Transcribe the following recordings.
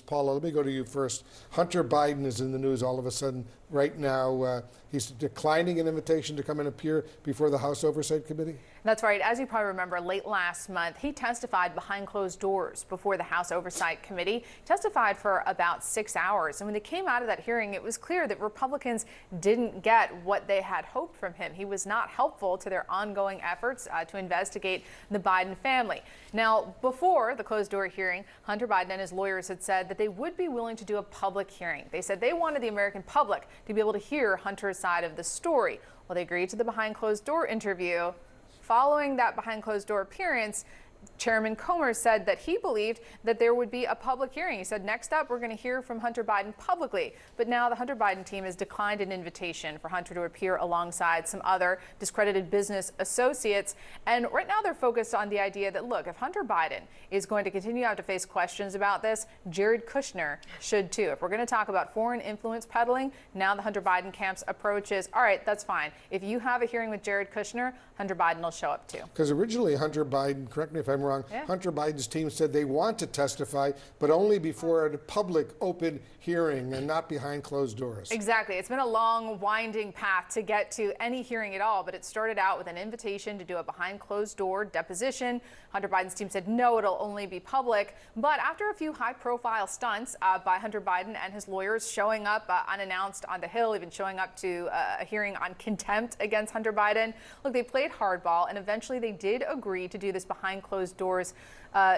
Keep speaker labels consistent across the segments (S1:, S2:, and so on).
S1: Paula, let me go to you first. Hunter Biden is in the news all of a sudden right now. He's declining an invitation to come and appear before the House Oversight Committee.
S2: That's right. As you probably remember, late last month, he testified behind closed doors before the House Oversight Committee. He testified for about 6 hours. And when they came out of that hearing, it was clear that Republicans didn't get what they had hoped from him. He was not helpful to their ongoing efforts to investigate the Biden family. Now, before the closed door hearing, Hunter Biden and his lawyers had said that they would be willing to do a public hearing. They said they wanted the American public to be able to hear Hunter's side of the story. Well, they agreed to the behind closed door interview. Following that behind closed door appearance, Chairman Comer said that he believed that there would be a public hearing. He said, next up, we're going to hear from Hunter Biden publicly. But now the Hunter Biden team has declined an invitation for Hunter to appear alongside some other discredited business associates. And right now they're focused on the idea that, look, if Hunter Biden is going to continue to have to face questions about this, Jared Kushner should too. If we're going to talk about foreign influence peddling, now the Hunter Biden camp's approach is, all right, that's fine. If you have a hearing with Jared Kushner, Hunter Biden will show up too.
S1: Because originally Hunter Biden, correct me if I'm wrong, Hunter Biden's team said they want to testify, but only before a public open hearing and not behind closed doors.
S2: Exactly. It's been a long, winding path to get to any hearing at all, but it started out with an invitation to do a behind closed door deposition. Hunter Biden's team said, no, it'll only be public. But after a few high-profile stunts by Hunter Biden and his lawyers showing up unannounced on the Hill, even showing up to a hearing on contempt against Hunter Biden, look, they played hardball, and eventually they did agree to do this behind closed doors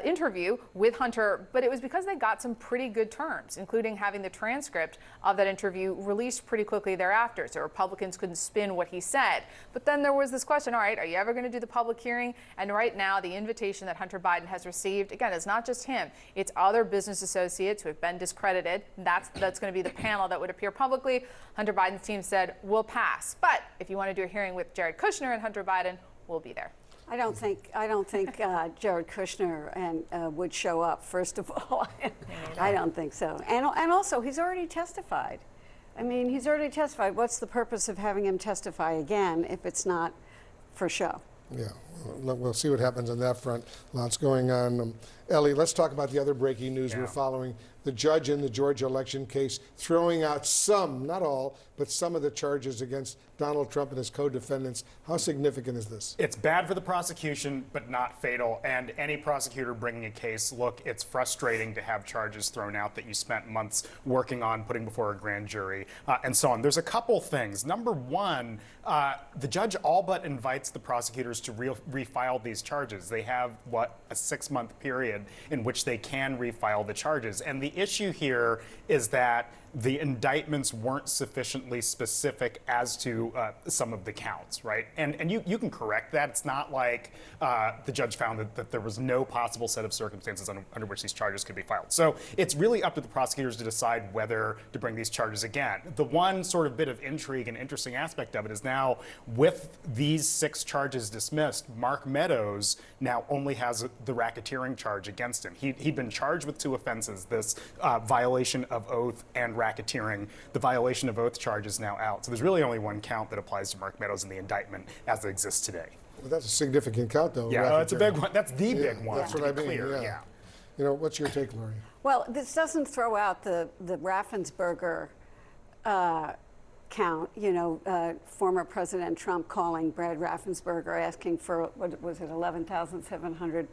S2: interview with Hunter, but it was because they got some pretty good terms, including having the transcript of that interview released pretty quickly thereafter, so Republicans couldn't spin what he said. But then there was this question, all right, are you ever going to do the public hearing? And right now, the invitation that Hunter Biden has received, again, it's not just him, it's other business associates who have been discredited. That's going to be the panel that would appear publicly. Hunter Biden's team said, we'll pass. But if you want to do a hearing with Jared Kushner and Hunter Biden, we'll be there.
S3: I don't think Jared Kushner would show up. First of all, I don't think so. And also, he's already testified. I mean, he's already testified. What's the purpose of having him testify again if it's not for show?
S1: Yeah, we'll see what happens on that front. Lots going on. Ellie, let's talk about the other breaking news we're following. The judge in the Georgia election case throwing out some, not all, but some of the charges against Donald Trump and his co-defendants. How significant is this?
S4: It's bad for the prosecution, but not fatal. And any prosecutor bringing a case, look, it's frustrating to have charges thrown out that you spent months working on, putting before a grand jury, and so on. There's a couple things. Number one, the judge all but invites the prosecutors to refile these charges. They have, a 6-month period in which they can refile the charges. And the issue here is that the indictments weren't sufficiently specific as to some of the counts, right? And you can correct that. It's not like the judge found that there was no possible set of circumstances under which these charges could be filed. So it's really up to the prosecutors to decide whether to bring these charges again. The one sort of bit of intrigue and interesting aspect of it is now, with these 6 charges dismissed, Mark Meadows now only has the racketeering charge against him. He'd been charged with 2 offenses, this violation of oath and racketeering. The violation of oath charge is now out. So there's really only one count that applies to Mark Meadows in the indictment as it exists today.
S1: Well, that's a significant count, though.
S4: Yeah, that's a big one. That's the big one.
S1: That's what I mean.
S4: Clear.
S1: Yeah. You know, what's your take, Lori?
S3: Well, this doesn't throw out the Raffensperger count. You know, former President Trump calling Brad Raffensperger asking for, what was it, 11,700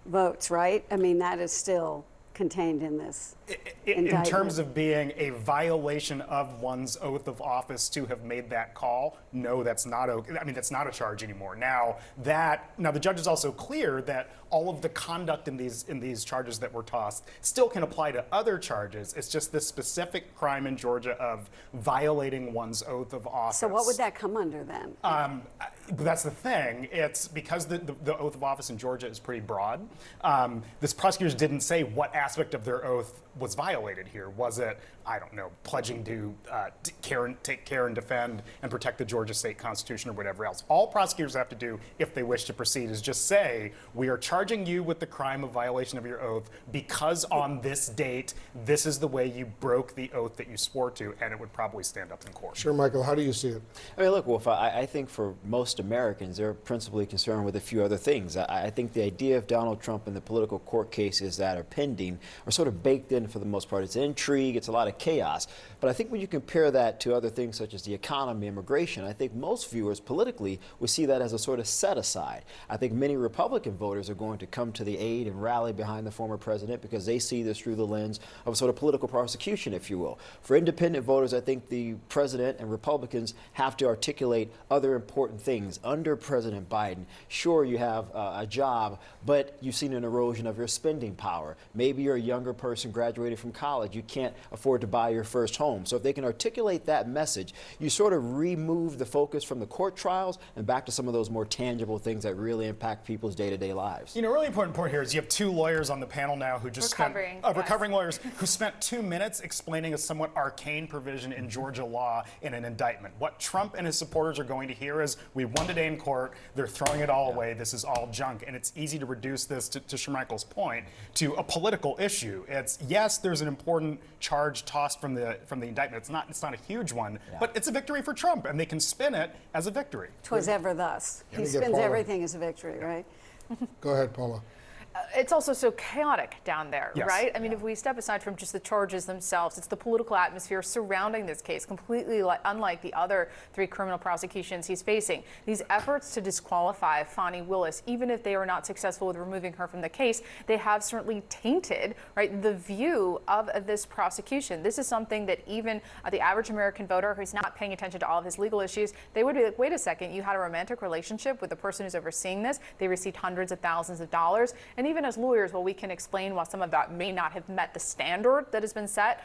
S3: votes, right? I mean, that is still contained in this indictment.
S4: In terms of being a violation of one's oath of office to have made that call, no, that's not okay. I mean, that's not a charge anymore. Now the judge is also clear that all of the conduct in these charges that were tossed still can apply to other charges. It's just this specific crime in Georgia of violating one's oath of office.
S3: So what would that come under then?
S4: That's the thing. It's because the oath of office in Georgia is pretty broad. This prosecutors didn't say what aspect of their oath was violated here. Was it, I don't know, pledging to take care and defend and protect the Georgia state constitution or whatever else? All prosecutors have to do, if they wish to proceed, is just say, we are charging you with the crime of violation of your oath because on this date, this is the way you broke the oath that you swore to, and it would probably stand up in court.
S1: Sure, Michael, how do you see it?
S5: I mean, look, Wolf, I think for most Americans, they're principally concerned with a few other things. I think the idea of Donald Trump and the political court cases that are pending Biden are sort of baked in for the most part. It's intrigue, it's a lot of chaos. But I think when you compare that to other things such as the economy, immigration, I think most viewers politically would see that as a sort of set aside. I think many Republican voters are going to come to the aid and rally behind the former president because they see this through the lens of a sort of political prosecution, if you will. For independent voters, I think the president and Republicans have to articulate other important things. Under President Biden, sure, you have a job, but you've seen an erosion of your spending power. Maybe you're a younger person graduated from college. You can't afford to buy your first home. So if they can articulate that message, you sort of remove the focus from the court trials and back to some of those more tangible things that really impact people's day-to-day lives.
S4: You know, a really important point here is you have two lawyers on the panel now who just recovering lawyers who spent 2 minutes explaining a somewhat arcane provision in Georgia law in an indictment. What Trump and his supporters are going to hear is, we won today in court, they're throwing it all away, this is all junk. And it's easy to reduce this, to Shermichael's point, to a political issue. It's, yes, there's an important charge tossed from the indictment. It's not a huge one, but it's a victory for Trump, and they can spin it as a victory.
S3: 'Twas ever thus. He spins everything as a victory, right?
S1: Go ahead, Paula.
S2: It's also so chaotic down there,
S4: Yes.
S2: right? I mean, if we step aside from just the charges themselves, it's the political atmosphere surrounding this case, completely unlike the other 3 criminal prosecutions he's facing. These efforts to disqualify Fani Willis, even if they are not successful with removing her from the case, they have certainly tainted, right, the view of this prosecution. This is something that even the average American voter who's not paying attention to all of his legal issues, they would be like, wait a second, you had a romantic relationship with the person who's overseeing this. They received hundreds of thousands of dollars. And even as lawyers, while we can explain why some of that may not have met the standard that has been set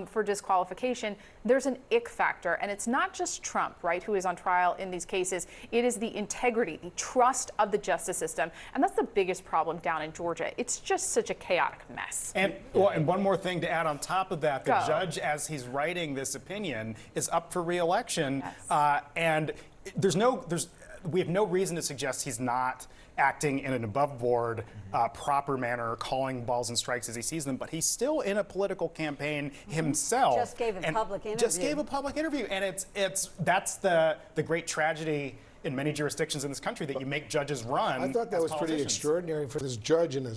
S2: for disqualification, there's an ick factor. And it's not just Trump, right, who is on trial in these cases. It is the integrity, the trust of the justice system. And that's the biggest problem down in Georgia. It's just such a chaotic mess.
S4: And one more thing to add on top of that, the judge, as he's writing this opinion, is up for re-election.
S2: Yes.
S4: And we have no reason to suggest he's not acting in an above-board, proper manner, calling balls and strikes as he sees them, but he's still in a political campaign himself.
S3: Just gave a public interview.
S4: Just gave a public interview, and that's the great tragedy in many jurisdictions in this country, that you make judges run.
S1: I thought that
S4: as
S1: was pretty
S4: politicians.
S1: extraordinary for this judge in a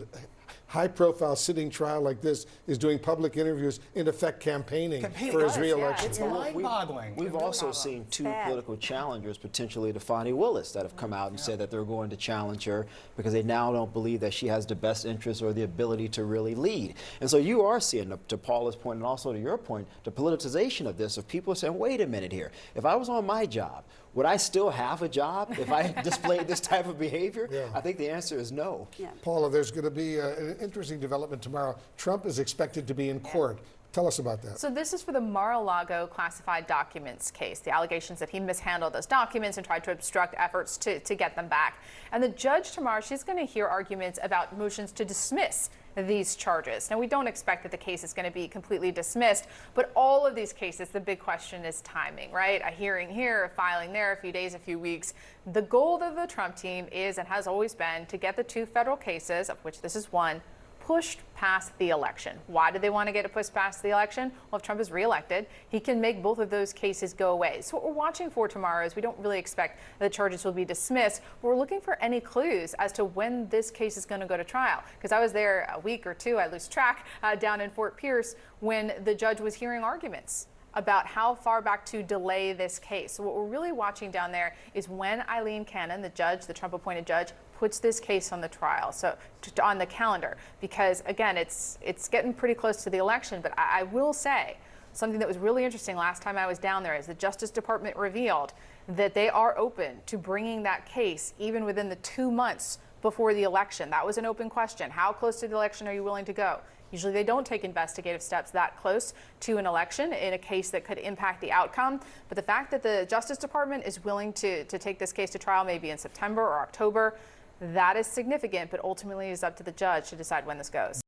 S1: high-profile sitting trial like this is doing public interviews, in effect campaigning for his re-election.
S4: It's mind-boggling.
S5: We've also seen 2 political challengers, potentially to Fani Willis, that have come out and said that they're going to challenge her because they now don't believe that she has the best interest or the ability to really lead. And so you are seeing, to Paula's point and also to your point, the politicization of this, of people saying, wait a minute here, if I was on my job, would I still have a job if I displayed this type of behavior?
S1: Yeah.
S5: I think the answer is no.
S3: Yeah.
S1: Paula, there's going to be an interesting development tomorrow. Trump is expected to be in court. Tell us about that.
S2: So this is for the Mar-a-Lago classified documents case, the allegations that he mishandled those documents and tried to obstruct efforts to get them back. And the judge tomorrow, she's going to hear arguments about motions to dismiss these charges. Now, we don't expect that the case is going to be completely dismissed, but all of these cases, the big question is timing, right? A hearing here, a filing there, a few days, a few weeks. The goal of the Trump team is and has always been to get the 2 federal cases, of which this is one, pushed past the election. Why do they want to get it pushed past the election? Well, if Trump is reelected, he can make both of those cases go away. So what we're watching for tomorrow is we don't really expect the charges will be dismissed. We're looking for any clues as to when this case is going to go to trial. Because I was there a week or 2, I lose track, down in Fort Pierce when the judge was hearing arguments about how far back to delay this case. So what we're really watching down there is when Eileen Cannon, the judge, the Trump-appointed judge, puts this case on the trial, so on the calendar. Because again, it's getting pretty close to the election. But I will say something that was really interesting last time I was down there is the Justice Department revealed that they are open to bringing that case even within the 2 months before the election. That was an open question. How close to the election are you willing to go? Usually they don't take investigative steps that close to an election in a case that could impact the outcome. But the fact that the Justice Department is willing to take this case to trial maybe in September or October, that is significant, but ultimately it is up to the judge to decide when this goes.